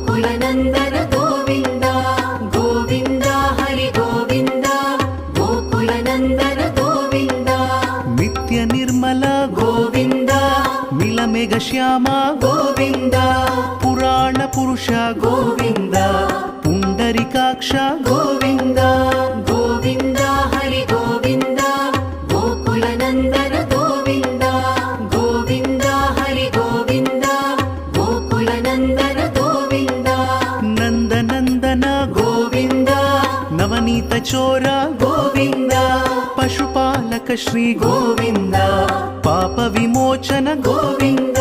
गोकुलनन्दन गोविन्द गोविन्द हरि गोविन्द गोकुलनन्दन गोविन्द नित्य निर्मल गोविन्द मिलमेघ श्याम गोविन्द पुराण पुरुष गोविन्द पुण्डरीकाक्ष गोविन्द गोविन्द हरि गोविन्द गोकुलनन्दन गोविन्द गोविन्द हरि गोविन्द गोकुलनन्दन गोविन्द नन्दनन्दन गोविन्द नवनीत चोर गोविन्द पशुपालक श्री गोविन्द पाप विमोचन गोविन्द